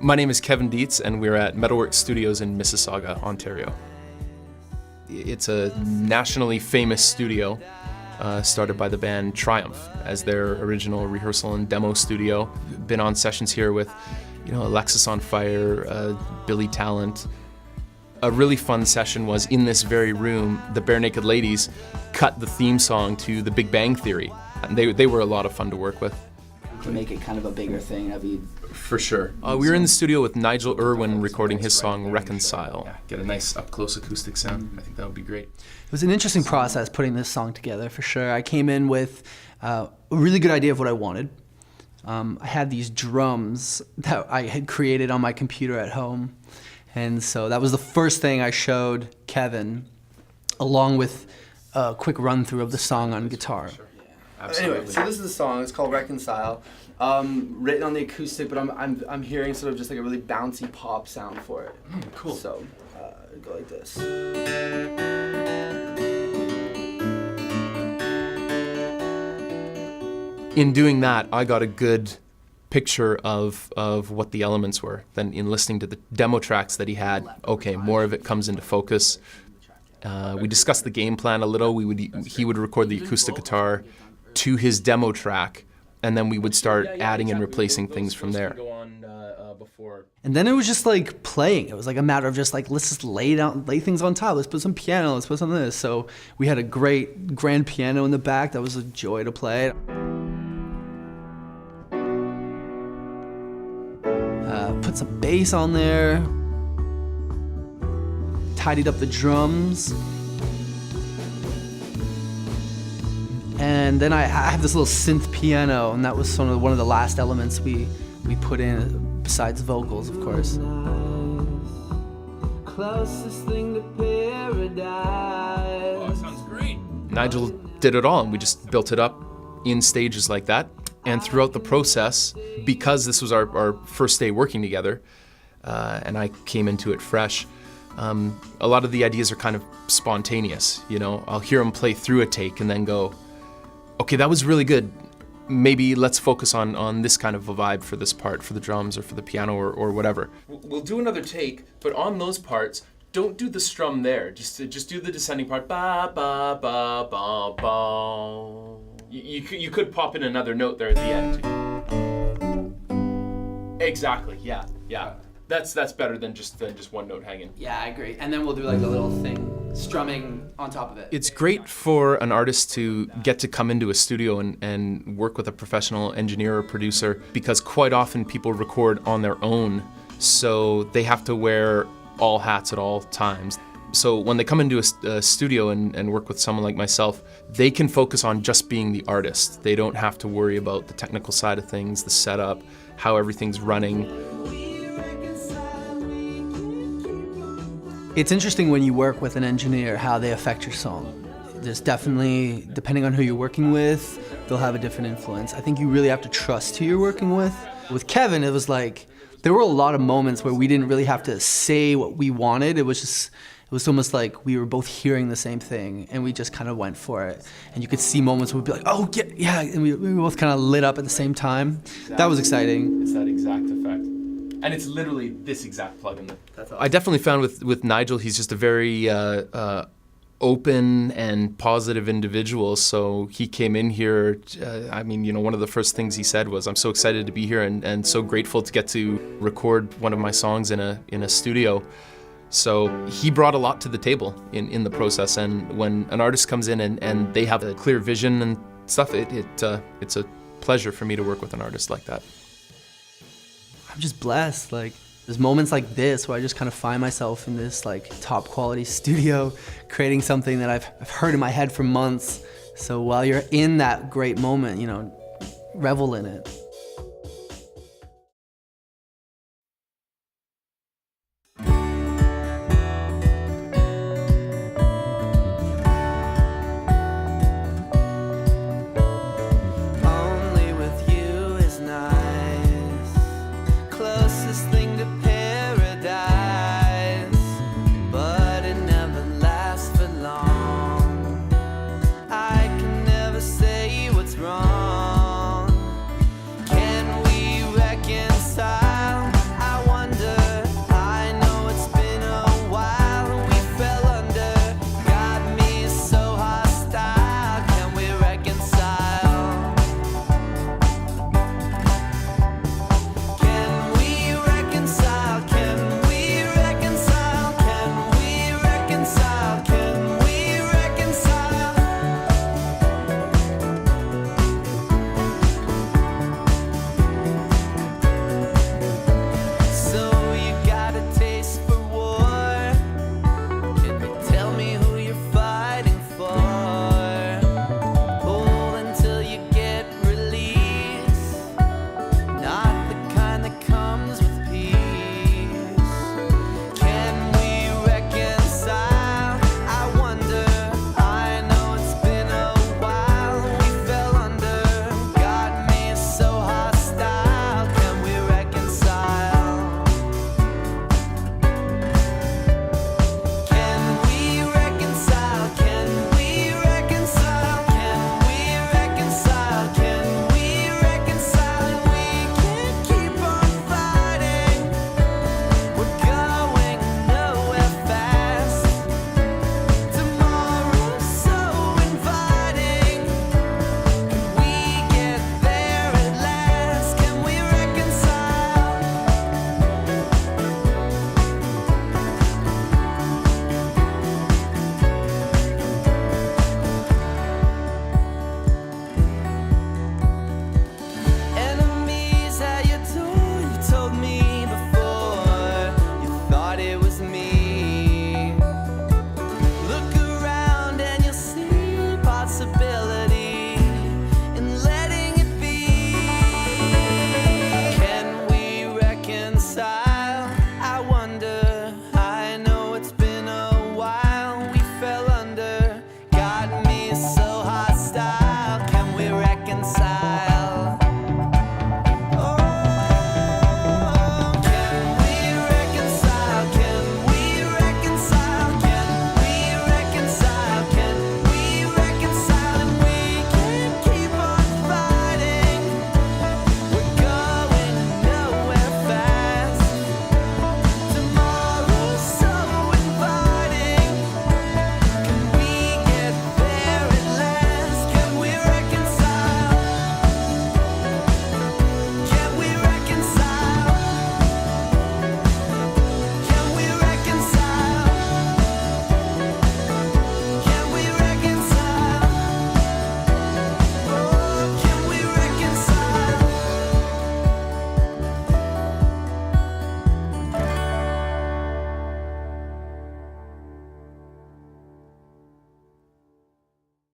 My name is Kevin Dietz, and we're at Metalworks Studios in Mississauga, Ontario. It's a nationally famous studio started by the band Triumph as their original rehearsal and demo studio. Been on sessions here with, Alexis on Fire, Billy Talent. A really fun session was in this very room, the Bare Naked Ladies cut the theme song to The Big Bang Theory. And they were a lot of fun to work with. To make it kind of a bigger thing, For sure. We were in the studio with Nigel Irwin recording his song Reconcile. Yeah, get a nice up-close acoustic sound. I think that would be great. It was an interesting process putting this song together, for sure. I came in with a really good idea of what I wanted. I had these drums that I had created on my computer at home. And so that was the first thing I showed Kevin, along with a quick run-through of the song on guitar. Absolutely. Anyway, so this is the song. It's called Reconcile. Written on the acoustic, but I'm hearing sort of just like a really bouncy pop sound for it. Cool. So go like this. In doing that, I got a good picture of what the elements were. Then in listening to the demo tracks that he had, okay, more of it comes into focus. We discussed the game plan a little. He would record the acoustic guitar to his demo track, and then we would start adding and replacing things from there. And then it was just like playing. It was like a matter of just like, let's just lay things on top. Let's put some piano, let's put some of this. So we had a great grand piano in the back. That was a joy to play. Put some bass on there. Tidied up the drums. And then I have this little synth piano, and that was one of the last elements we put in, besides vocals, of course. Closest thing to paradise. Oh, that sounds great. Nigel did it all, and we just built it up in stages like that. And throughout the process, because this was our first day working together, and I came into it fresh, a lot of the ideas are kind of spontaneous. I'll hear him play through a take and then go, okay, that was really good. Maybe let's focus on this kind of a vibe for this part, for the drums or for the piano or whatever. We'll do another take, but on those parts, don't do the strum there. Just do the descending part. Ba ba ba ba ba. You could pop in another note there at the end. Exactly. Yeah. That's better than just one note hanging. Yeah, I agree. And then we'll do like a little thing, strumming on top of it. It's great for an artist to get to come into a studio and work with a professional engineer or producer, because quite often people record on their own, so they have to wear all hats at all times. So when they come into a studio and work with someone like myself, they can focus on just being the artist. They don't have to worry about the technical side of things, the setup, how everything's running. It's interesting when you work with an engineer how they affect your song. There's definitely, depending on who you're working with, they'll have a different influence. I think you really have to trust who you're working with. With Kevin, it was like, there were a lot of moments where we didn't really have to say what we wanted. It was almost like we were both hearing the same thing, and we just kind of went for it. And you could see moments where we'd be like, oh, yeah, and we both kind of lit up at the same time. Exactly. That was exciting. It's that exact effect. And it's literally this exact plug-in. That's awesome. I definitely found with Nigel, he's just a very open and positive individual. So he came in here, one of the first things he said was, I'm so excited to be here and so grateful to get to record one of my songs in a studio. So he brought a lot to the table in the process, and when an artist comes in and they have a clear vision and stuff, it's a pleasure for me to work with an artist like that. I'm just blessed. Like, there's moments like this where I just kind of find myself in this like top quality studio, creating something that I've heard in my head for months. So while you're in that great moment, revel in it.